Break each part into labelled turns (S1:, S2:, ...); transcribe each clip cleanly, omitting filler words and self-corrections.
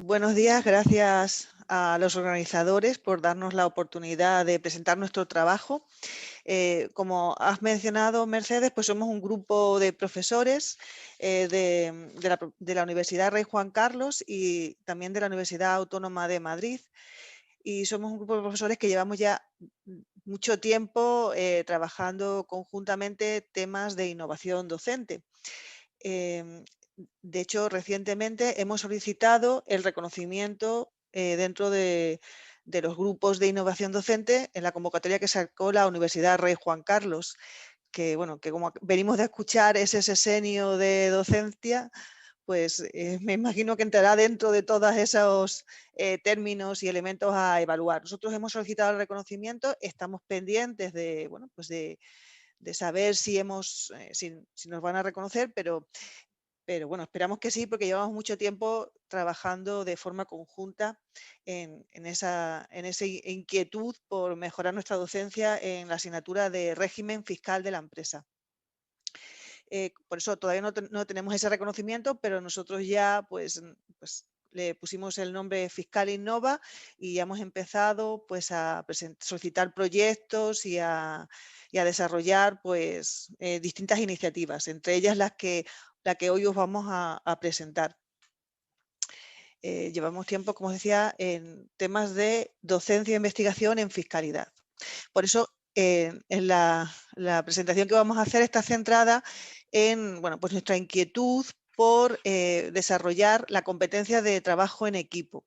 S1: Buenos días, gracias a los organizadores por darnos la oportunidad de presentar nuestro trabajo. Como has mencionado, Mercedes, pues somos un grupo de profesores de la Universidad Rey Juan Carlos y también de la Universidad Autónoma de Madrid. Y somos un grupo de profesores que llevamos ya mucho tiempo trabajando conjuntamente temas de innovación docente. Em, de hecho, recientemente hemos solicitado el reconocimiento dentro de los grupos de innovación docente en la convocatoria que sacó la Universidad Rey Juan Carlos, que bueno, que como venimos de escuchar ese sexenio de docencia, pues me imagino que entrará dentro de todos esos términos y elementos a evaluar. Nosotros hemos solicitado el reconocimiento, estamos pendientes de, bueno, pues de saber si nos van a reconocer, pero bueno, esperamos que sí, porque llevamos mucho tiempo trabajando de forma conjunta en esa inquietud por mejorar nuestra docencia en la asignatura de régimen fiscal de la empresa. Por eso todavía no tenemos ese reconocimiento, pero nosotros ya pues le pusimos el nombre Fiscal Innova y ya hemos empezado pues a solicitar proyectos y a desarrollar pues distintas iniciativas, entre ellas la que hoy os vamos a presentar. Llevamos tiempo, como os decía, en temas de docencia e investigación en fiscalidad. Por eso, en la presentación que vamos a hacer está centrada en bueno, pues nuestra inquietud por desarrollar la competencia de trabajo en equipo.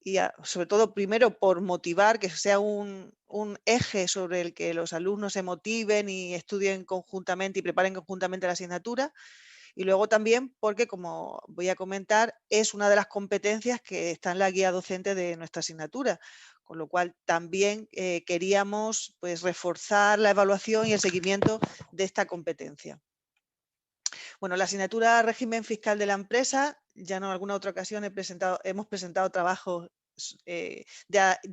S1: Y sobre todo, primero, por motivar, que sea un eje sobre el que los alumnos se motiven y estudien conjuntamente y preparen conjuntamente la asignatura. Y luego también porque, como voy a comentar, es una de las competencias que está en la guía docente de nuestra asignatura, con lo cual también queríamos pues, reforzar la evaluación y el seguimiento de esta competencia. Bueno, la asignatura régimen fiscal de la empresa, ya en alguna otra ocasión hemos presentado trabajos de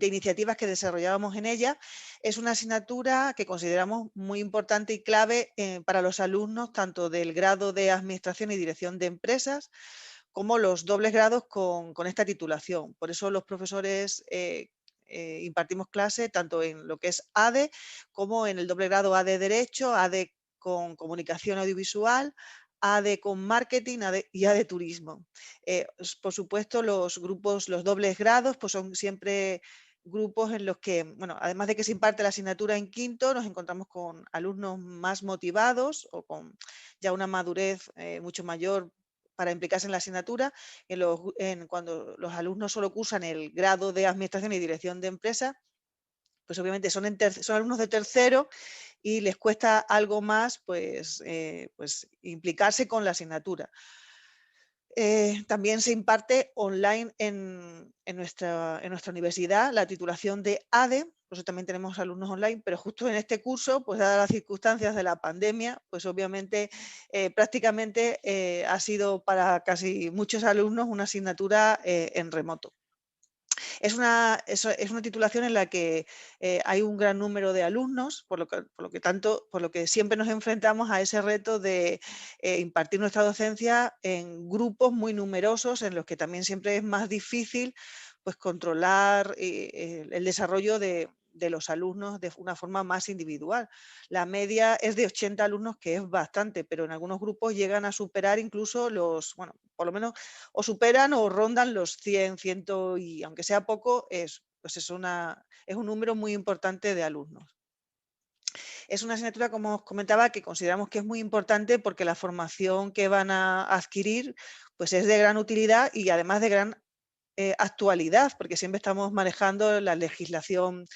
S1: iniciativas que desarrollábamos en ella. Es una asignatura que consideramos muy importante y clave para los alumnos, tanto del grado de Administración y Dirección de Empresas, como los dobles grados con esta titulación. Por eso los profesores impartimos clase tanto en lo que es ADE como en el doble grado ADE Derecho, ADE con Comunicación Audiovisual, ADE con Marketing y ADE Turismo. Por supuesto, los grupos, los dobles grados, pues son siempre grupos en los que, bueno, además de que se imparte la asignatura en quinto, nos encontramos con alumnos más motivados o con ya una madurez mucho mayor para implicarse en la asignatura, cuando los alumnos solo cursan el grado de Administración y Dirección de Empresa, pues obviamente son alumnos de tercero y les cuesta algo más pues implicarse con la asignatura. También se imparte online en nuestra universidad la titulación de ADE, por eso también tenemos alumnos online, pero justo en este curso, pues dadas las circunstancias de la pandemia, pues obviamente prácticamente ha sido para casi muchos alumnos una asignatura en remoto. Es una titulación en la que hay un gran número de alumnos, por lo que siempre nos enfrentamos a ese reto de impartir nuestra docencia en grupos muy numerosos, en los que también siempre es más difícil pues, controlar el desarrollo de los alumnos de una forma más individual. La media es de 80 alumnos, que es bastante, pero en algunos grupos llegan a superar incluso bueno, por lo menos o superan o rondan los 100, 100 y aunque sea poco, pues es un número muy importante de alumnos. Es una asignatura, como os comentaba, que consideramos que es muy importante porque la formación que van a adquirir pues es de gran utilidad y además de gran actualidad, porque siempre estamos manejando la legislación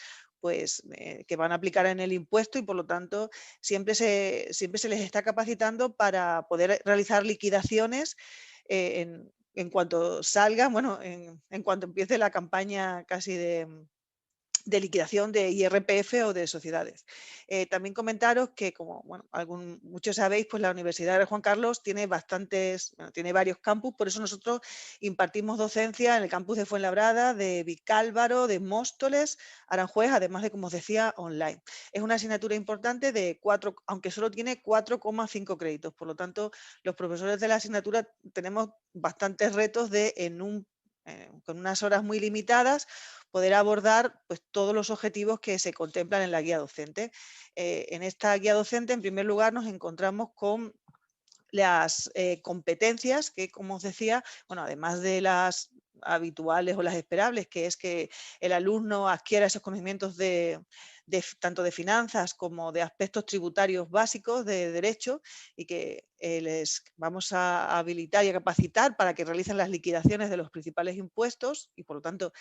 S1: que van a aplicar en el impuesto y por lo tanto siempre se les está capacitando para poder realizar liquidaciones en cuanto salgan, bueno, en cuanto empiece la campaña casi de liquidación de IRPF o de sociedades. También comentaros que, como bueno, muchos sabéis, pues la Universidad de Juan Carlos tiene tiene varios campus, por eso nosotros impartimos docencia en el campus de Fuenlabrada, de Vicálvaro, de Móstoles, Aranjuez, además de, como os decía, online. Es una asignatura importante de 4, aunque solo tiene 4,5 créditos, por lo tanto, los profesores de la asignatura tenemos bastantes retos de en un con unas horas muy limitadas, poder abordar pues, todos los objetivos que se contemplan en la guía docente. En esta guía docente, en primer lugar, nos encontramos con las competencias que, como os decía, bueno, además de las habituales o las esperables, que es que el alumno adquiera esos conocimientos tanto de finanzas como de aspectos tributarios básicos de derecho y que les vamos a habilitar y a capacitar para que realicen las liquidaciones de los principales impuestos y por lo tanto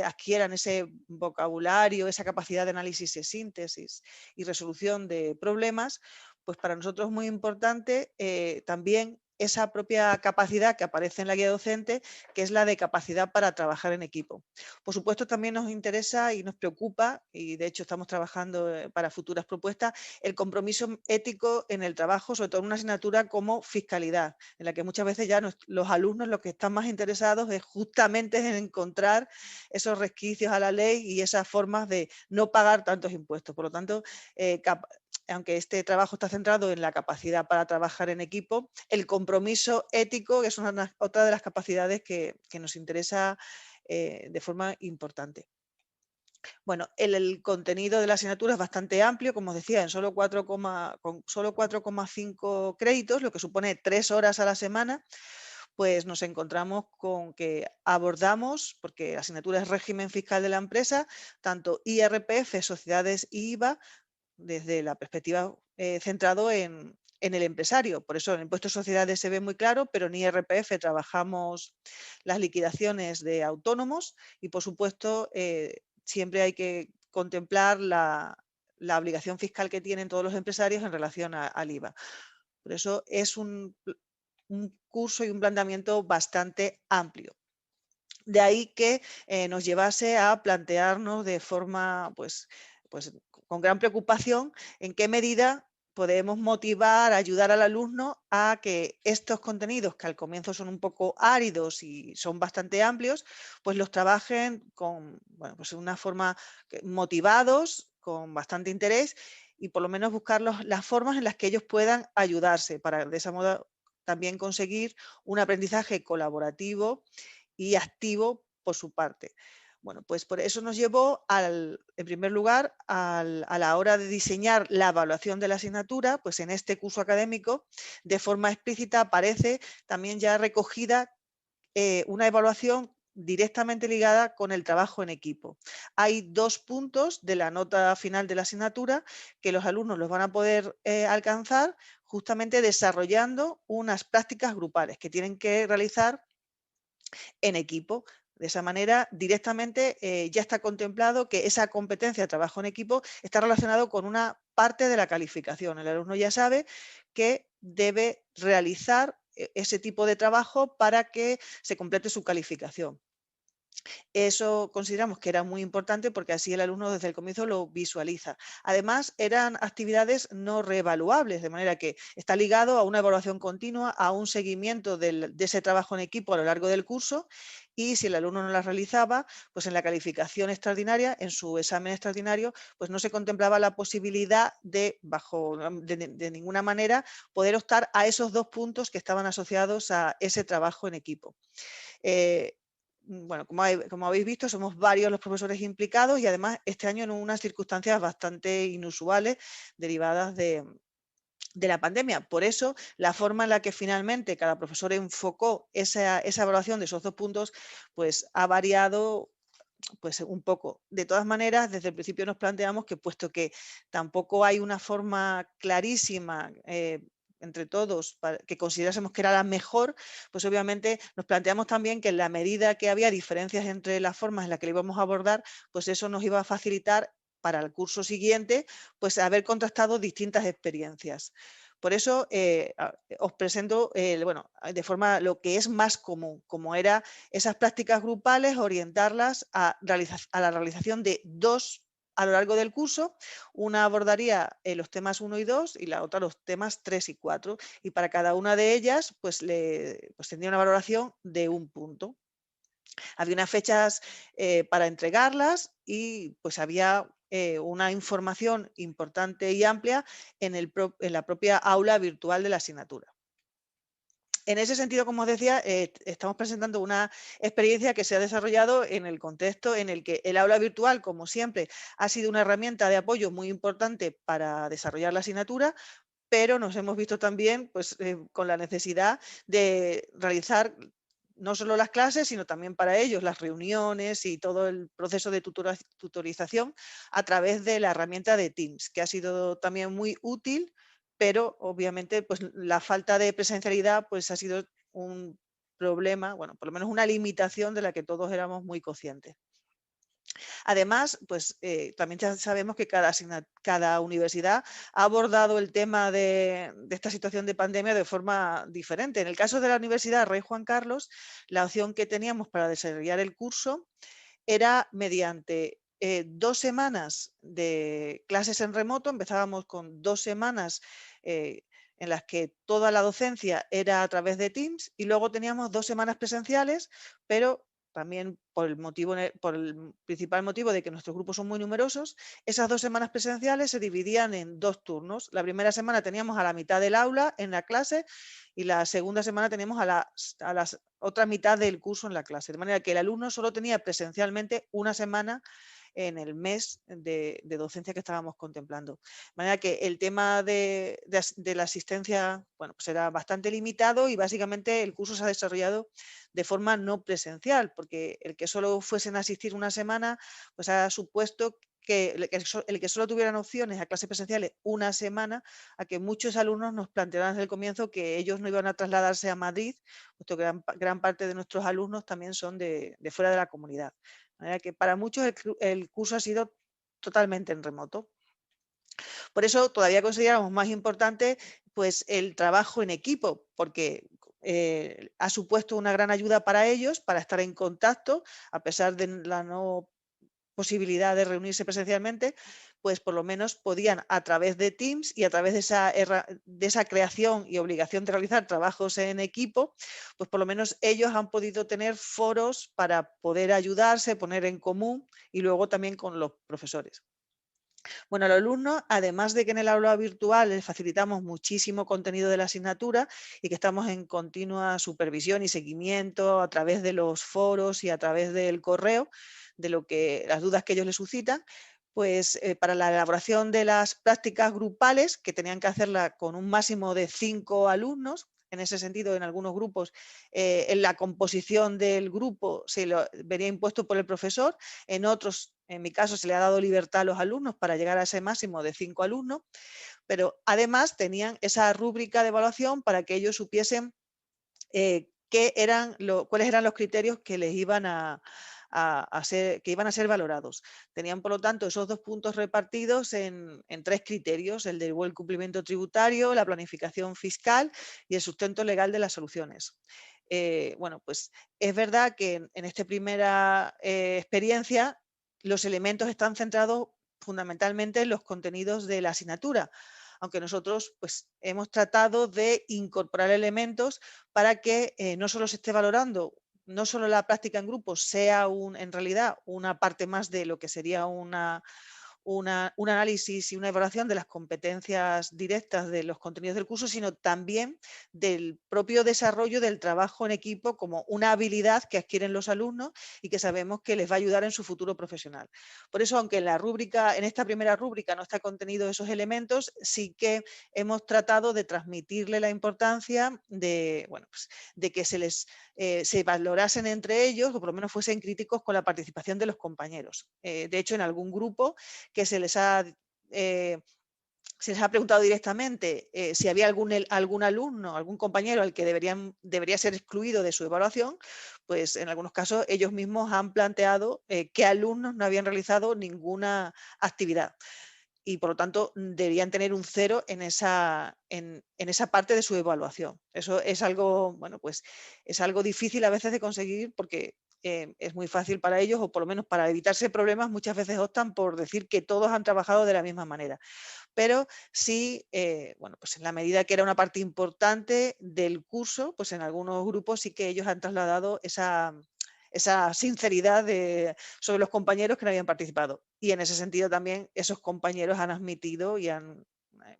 S1: adquieran ese vocabulario, esa capacidad de análisis y síntesis y resolución de problemas, pues para nosotros es muy importante también esa propia capacidad que aparece en la guía docente, que es la de capacidad para trabajar en equipo. Por supuesto, también nos interesa y nos preocupa, y de hecho estamos trabajando para futuras propuestas, el compromiso ético en el trabajo, sobre todo en una asignatura como fiscalidad, en la que muchas veces ya los alumnos lo que están más interesados es justamente en encontrar esos resquicios a la ley y esas formas de no pagar tantos impuestos. Por lo tanto, aunque este trabajo está centrado en la capacidad para trabajar en equipo, el compromiso ético es otra de las capacidades que nos interesa de forma importante. Bueno, el contenido de la asignatura es bastante amplio, como os decía, con solo 4,5 créditos, lo que supone 3 horas a la semana, pues nos encontramos con que abordamos, porque la asignatura es régimen fiscal de la empresa, tanto IRPF, sociedades y IVA, desde la perspectiva centrado en el empresario. Por eso en el impuesto de sociedades se ve muy claro, pero en IRPF trabajamos las liquidaciones de autónomos y, por supuesto, siempre hay que contemplar la obligación fiscal que tienen todos los empresarios en relación al IVA. Por eso es un curso y un planteamiento bastante amplio. De ahí que nos llevase a plantearnos de forma, pues con gran preocupación, en qué medida podemos motivar, ayudar al alumno a que estos contenidos, que al comienzo son un poco áridos y son bastante amplios, pues los trabajen con, bueno, pues de una forma motivados, con bastante interés y por lo menos buscar las formas en las que ellos puedan ayudarse para de esa modo también conseguir un aprendizaje colaborativo y activo por su parte. Bueno, pues por eso nos llevó, en primer lugar, a la hora de diseñar la evaluación de la asignatura, pues en este curso académico, de forma explícita aparece también ya recogida una evaluación directamente ligada con el trabajo en equipo. Hay 2 puntos de la nota final de la asignatura que los alumnos los van a poder alcanzar justamente desarrollando unas prácticas grupales que tienen que realizar en equipo. De esa manera, directamente ya está contemplado que esa competencia de trabajo en equipo está relacionado con una parte de la calificación. El alumno ya sabe que debe realizar ese tipo de trabajo para que se complete su calificación. Eso consideramos que era muy importante porque así el alumno desde el comienzo lo visualiza. Además, eran actividades no reevaluables, de manera que está ligado a una evaluación continua, a un seguimiento de ese trabajo en equipo a lo largo del curso y si el alumno no las realizaba, pues en la calificación extraordinaria, en su examen extraordinario, pues no se contemplaba la posibilidad de ninguna manera, poder optar a esos 2 puntos que estaban asociados a ese trabajo en equipo. Eh, bueno, como habéis visto, somos varios los profesores implicados y además este año en unas circunstancias bastante inusuales derivadas de la pandemia. Por eso, la forma en la que finalmente cada profesor enfocó esa evaluación de esos 2 puntos, pues ha variado pues un poco. De todas maneras, desde el principio nos planteamos que puesto que tampoco hay una forma clarísima entre todos que considerásemos que era la mejor, pues obviamente nos planteamos también que en la medida que había diferencias entre las formas en las que lo íbamos a abordar, pues eso nos iba a facilitar para el curso siguiente, pues haber contrastado distintas experiencias. Por eso os presento, bueno, de forma lo que es más común, como era esas prácticas grupales, orientarlas a la realización de 2 a lo largo del curso. Una abordaría los temas 1 y 2 y la otra los temas 3 y 4. Y para cada una de ellas, pues tendría una valoración de 1 punto. Había unas fechas para entregarlas y pues había una información importante y amplia en la propia aula virtual de la asignatura. En ese sentido, como os decía, estamos presentando una experiencia que se ha desarrollado en el contexto en el que el aula virtual, como siempre, ha sido una herramienta de apoyo muy importante para desarrollar la asignatura, pero nos hemos visto también pues, con la necesidad de realizar no solo las clases, sino también para ellos las reuniones y todo el proceso de tutorización a través de la herramienta de Teams, que ha sido también muy útil, pero obviamente pues, la falta de presencialidad pues, ha sido un problema, bueno, por lo menos una limitación de la que todos éramos muy conscientes. Además, pues también ya sabemos que cada universidad ha abordado el tema de esta situación de pandemia de forma diferente. En el caso de la Universidad Rey Juan Carlos, la opción que teníamos para desarrollar el curso era mediante 2 semanas de clases en remoto. Empezábamos con 2 semanas eh, en las que toda la docencia era a través de Teams y luego teníamos 2 semanas presenciales, pero también por el principal motivo de que nuestros grupos son muy numerosos, esas 2 semanas presenciales se dividían en 2 turnos. La primera semana teníamos a la mitad del aula en la clase y la segunda semana teníamos a la otra mitad del curso en la clase. De manera que el alumno solo tenía presencialmente una semana en el mes de docencia que estábamos contemplando. De manera que el tema de la asistencia, bueno, pues era bastante limitado y básicamente el curso se ha desarrollado de forma no presencial, porque el que solo fuesen a asistir una semana, pues ha supuesto que el que solo tuvieran opciones a clases presenciales una semana, a que muchos alumnos nos plantearon desde el comienzo que ellos no iban a trasladarse a Madrid, puesto que gran parte de nuestros alumnos también son de fuera de la comunidad. De manera que para muchos el curso ha sido totalmente en remoto. Por eso todavía consideramos más importante pues, el trabajo en equipo, porque ha supuesto una gran ayuda para ellos, para estar en contacto, a pesar de la no posibilidad de reunirse presencialmente, pues por lo menos podían a través de Teams y a través de esa creación y obligación de realizar trabajos en equipo, pues por lo menos ellos han podido tener foros para poder ayudarse, poner en común y luego también con los profesores. Bueno, a los alumnos, además de que en el aula virtual les facilitamos muchísimo contenido de la asignatura y que estamos en continua supervisión y seguimiento a través de los foros y a través del correo, de las dudas que ellos les suscitan, pues para la elaboración de las prácticas grupales, que tenían que hacerla con un máximo de 5 alumnos. En ese sentido, en algunos grupos, en la composición del grupo se lo vería impuesto por el profesor, en otros, en mi caso, se le ha dado libertad a los alumnos para llegar a ese máximo de 5 alumnos, pero además tenían esa rúbrica de evaluación para que ellos supiesen cuáles eran los criterios que les iban que iban a ser valorados. Tenían, por lo tanto, esos 2 puntos repartidos en 3 criterios: el del buen cumplimiento tributario, la planificación fiscal y el sustento legal de las soluciones. Bueno, pues es verdad que en esta primera experiencia los elementos están centrados fundamentalmente en los contenidos de la asignatura, aunque nosotros pues, hemos tratado de incorporar elementos para que no solo se esté valorando, no solo la práctica en grupo sea en realidad una parte más de lo que sería un análisis y una evaluación de las competencias directas de los contenidos del curso, sino también del propio desarrollo del trabajo en equipo como una habilidad que adquieren los alumnos y que sabemos que les va a ayudar en su futuro profesional. Por eso, aunque en esta primera rúbrica no está contenido esos elementos, sí que hemos tratado de transmitirle la importancia de que se valorasen entre ellos, o por lo menos fuesen críticos con la participación de los compañeros. De hecho, en algún grupo que eh, se les ha preguntado directamente si había algún alumno, algún compañero al que debería ser excluido de su evaluación, pues en algunos casos ellos mismos han planteado qué alumnos no habían realizado ninguna actividad y por lo tanto deberían tener un 0 en esa parte de su evaluación. Eso es algo, bueno, pues es algo difícil a veces de conseguir porque es muy fácil para ellos, o por lo menos para evitarse problemas, muchas veces optan por decir que todos han trabajado de la misma manera. Pero sí, bueno, pues en la medida que era una parte importante del curso, pues en algunos grupos sí que ellos han trasladado esa sinceridad sobre los compañeros que no habían participado. Y en ese sentido también esos compañeros han admitido y han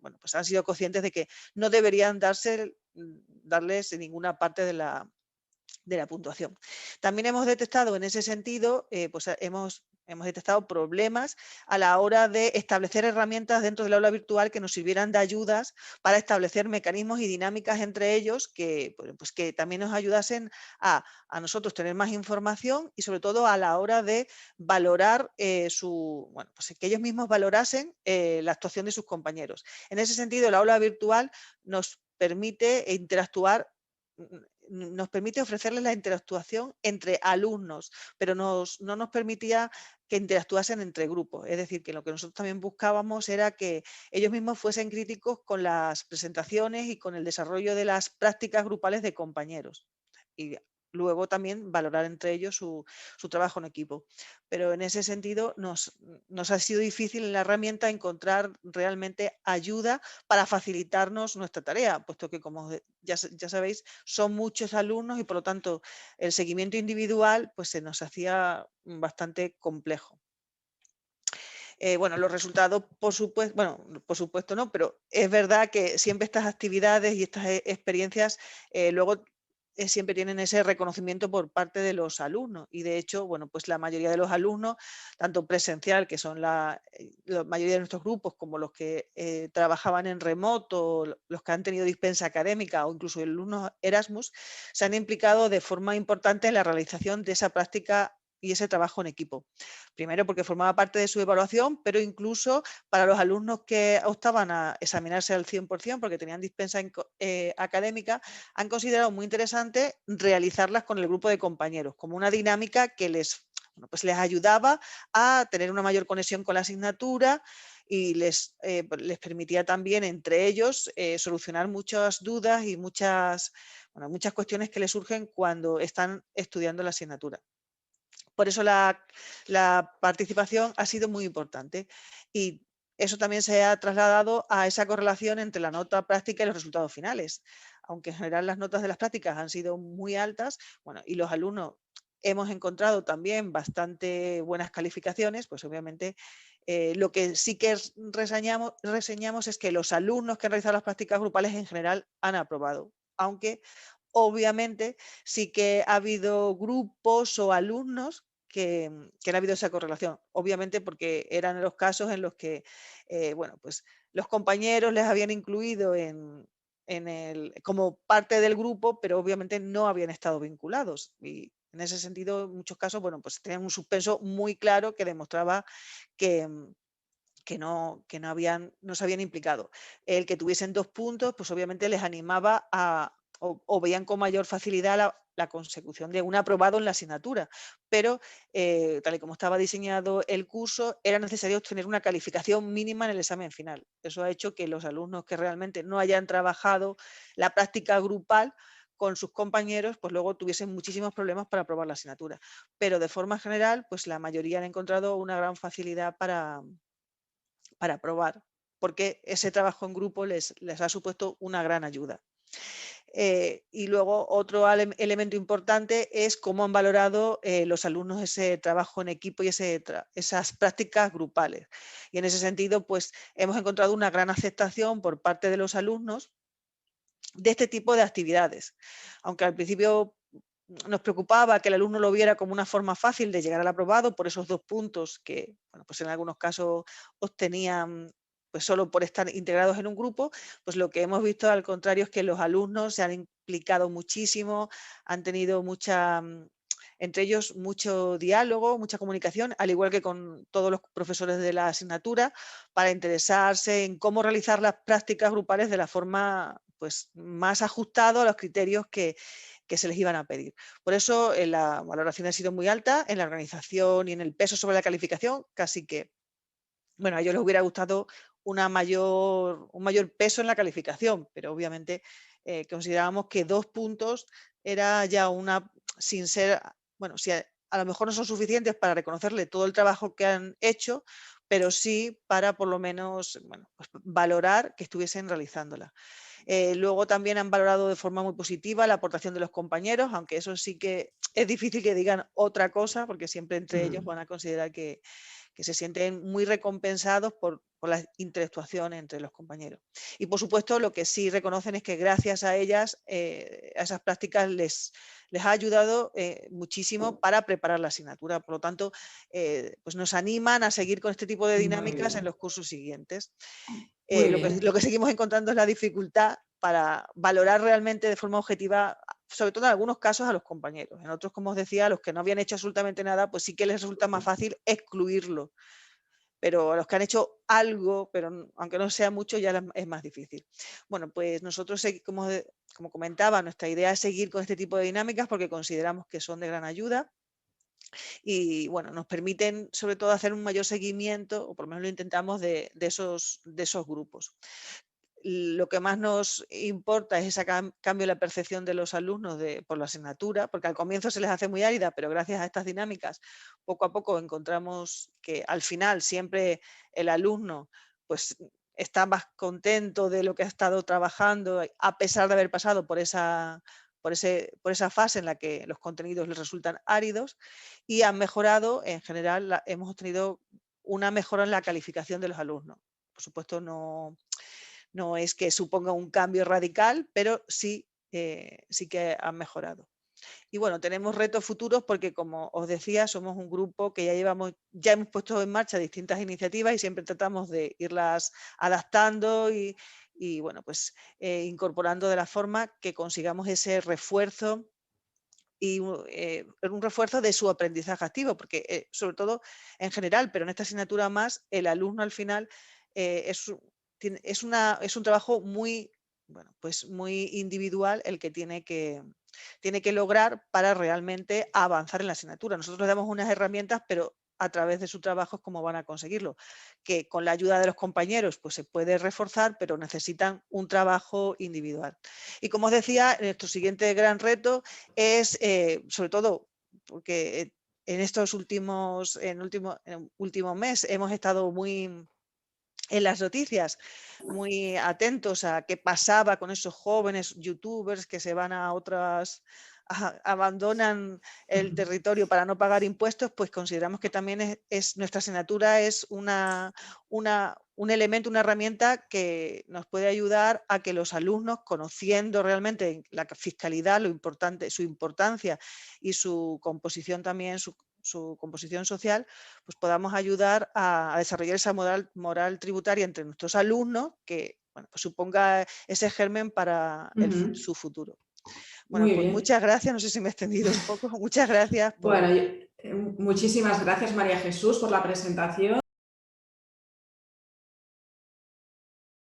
S1: bueno, pues han sido conscientes de que no deberían darles ninguna parte de la puntuación. También hemos detectado en ese sentido, pues hemos detectado problemas a la hora de establecer herramientas dentro del aula virtual que nos sirvieran de ayudas para establecer mecanismos y dinámicas entre ellos que, pues, que también nos ayudasen a nosotros tener más información y sobre todo a la hora de valorar bueno, pues que ellos mismos valorasen la actuación de sus compañeros. En ese sentido, el aula virtual nos permite interactuar, nos permite ofrecerles la interactuación entre alumnos, pero no nos permitía que interactuasen entre grupos. Es decir, que lo que nosotros también buscábamos era que ellos mismos fuesen críticos con las presentaciones y con el desarrollo de las prácticas grupales de compañeros. Y luego también valorar entre ellos su trabajo en equipo. Pero en ese sentido nos ha sido difícil en la herramienta encontrar realmente ayuda para facilitarnos nuestra tarea, puesto que, como ya sabéis, son muchos alumnos y por lo tanto el seguimiento individual pues se nos hacía bastante complejo. Bueno, los resultados, por supuesto no, pero es verdad que siempre estas actividades y estas experiencias luego siempre tienen ese reconocimiento por parte de los alumnos y de hecho, bueno, pues la mayoría de los alumnos, tanto presencial, que son la mayoría de nuestros grupos, como los que trabajaban en remoto, los que han tenido dispensa académica o incluso alumnos Erasmus, se han implicado de forma importante en la realización de esa práctica y ese trabajo en equipo. Primero porque formaba parte de su evaluación, pero incluso para los alumnos que optaban a examinarse al 100% porque tenían dispensa académica, han considerado muy interesante realizarlas con el grupo de compañeros, como una dinámica que bueno, pues les ayudaba a tener una mayor conexión con la asignatura y les permitía también entre ellos solucionar muchas dudas y muchas cuestiones que les surgen cuando están estudiando la asignatura. Por eso la participación ha sido muy importante y eso también se ha trasladado a esa correlación entre la nota práctica y los resultados finales. Aunque en general las notas de las prácticas han sido muy altas, bueno, y los alumnos hemos encontrado también bastante buenas calificaciones, pues obviamente lo que sí que reseñamos es que los alumnos que han realizado las prácticas grupales en general han aprobado, aunque obviamente sí que ha habido grupos o alumnos que no ha habido esa correlación, obviamente porque eran los casos en los que, bueno, pues los compañeros les habían incluido como parte del grupo, pero obviamente no habían estado vinculados. Y en ese sentido, en muchos casos, bueno, pues tenían un suspenso muy claro que demostraba que, no se habían implicado. El que tuviesen 2 puntos, pues obviamente les animaba o veían con mayor facilidad la consecución de un aprobado en la asignatura, pero tal y como estaba diseñado el curso, era necesario obtener una calificación mínima en el examen final. Eso ha hecho que los alumnos que realmente no hayan trabajado la práctica grupal con sus compañeros, pues luego tuviesen muchísimos problemas para aprobar la asignatura. Pero de forma general, pues la mayoría han encontrado una gran facilidad para probar, porque ese trabajo en grupo les ha supuesto una gran ayuda. Y luego otro elemento importante es cómo han valorado los alumnos ese trabajo en equipo y esas prácticas grupales. Y en ese sentido, pues hemos encontrado una gran aceptación por parte de los alumnos de este tipo de actividades. Aunque al principio nos preocupaba que el alumno lo viera como una forma fácil de llegar al aprobado por esos 2 puntos que, bueno, pues en algunos casos obtenían pues solo por estar integrados en un grupo, pues lo que hemos visto al contrario es que los alumnos se han implicado muchísimo, han tenido entre ellos mucho diálogo, mucha comunicación, al igual que con todos los profesores de la asignatura, para interesarse en cómo realizar las prácticas grupales de la forma pues, más ajustada a los criterios que se les iban a pedir. Por eso la valoración ha sido muy alta en la organización y en el peso sobre la calificación, casi que, bueno, a ellos les hubiera gustado un mayor peso en la calificación, pero obviamente considerábamos que 2 puntos era ya sin ser, bueno, si a lo mejor no son suficientes para reconocerle todo el trabajo que han hecho, pero sí para por lo menos, bueno, pues valorar que estuviesen realizándola. Luego también han valorado de forma muy positiva la aportación de los compañeros, aunque eso sí que es difícil que digan otra cosa, porque siempre entre ellos van a considerar que que se sienten muy recompensados por la interactuación entre los compañeros. Y por supuesto lo que sí reconocen es que gracias a ellas, a esas prácticas les ha ayudado muchísimo para preparar la asignatura. Por lo tanto, pues nos animan a seguir con este tipo de
S2: Muy
S1: dinámicas en
S2: bien,
S1: los cursos siguientes.
S2: muy
S1: Lo que,
S2: bien.
S1: lo que seguimos encontrando es la dificultad para valorar realmente de forma objetiva, sobre todo en algunos casos, a los compañeros. En otros, como os decía, a los que no habían hecho absolutamente nada, pues sí que les resulta más fácil excluirlo. Pero a los que han hecho algo, pero aunque no sea mucho, ya es más difícil. Bueno, pues nosotros, como comentaba, nuestra idea es seguir con este tipo de dinámicas porque consideramos que son de gran ayuda y bueno, nos permiten sobre todo hacer un mayor seguimiento, o por lo menos lo intentamos, de esos grupos. Lo que más nos importa es ese cambio en la percepción de los alumnos por la asignatura, porque al comienzo se les hace muy árida, pero gracias a estas dinámicas, poco a poco encontramos que al final siempre el alumno pues, está más contento de lo que ha estado trabajando, a pesar de haber pasado por esa fase en la que los contenidos les resultan áridos, y han mejorado, en general, hemos obtenido una mejora en la calificación de los alumnos. Por supuesto, no es que suponga un cambio radical, pero sí que han mejorado. Y bueno, tenemos retos futuros porque, como os decía, somos un grupo que ya hemos puesto en marcha distintas iniciativas y siempre tratamos de irlas adaptando y bueno, pues incorporando de la forma que consigamos ese refuerzo y un refuerzo de su aprendizaje activo, porque sobre todo en general, pero en esta asignatura más, el alumno al final es un trabajo muy, bueno, pues muy individual el que tiene que lograr para realmente avanzar en la asignatura. Nosotros le damos unas herramientas, pero a través de su trabajo es como van a conseguirlo, que con la ayuda de los compañeros pues se puede reforzar, pero necesitan un trabajo individual. Y como os decía, nuestro siguiente gran reto es, sobre todo, porque en estos último mes hemos estado muy en las noticias, muy atentos a qué pasaba con esos jóvenes youtubers que se van a otras, abandonan el territorio para no pagar impuestos, pues consideramos que también nuestra asignatura es un elemento, una herramienta que nos puede ayudar a que los alumnos, conociendo realmente la fiscalidad, su importancia y su composición también, su composición social, pues podamos ayudar a desarrollar esa moral tributaria entre nuestros alumnos que bueno, pues suponga ese germen para
S2: Ujú.
S1: su futuro. Bueno,
S2: Muy
S1: pues
S2: bien.
S1: muchas gracias, no sé si me he extendido un poco, muchas gracias
S2: Bueno,
S1: por...
S2: muchísimas gracias, María Jesús, por la presentación.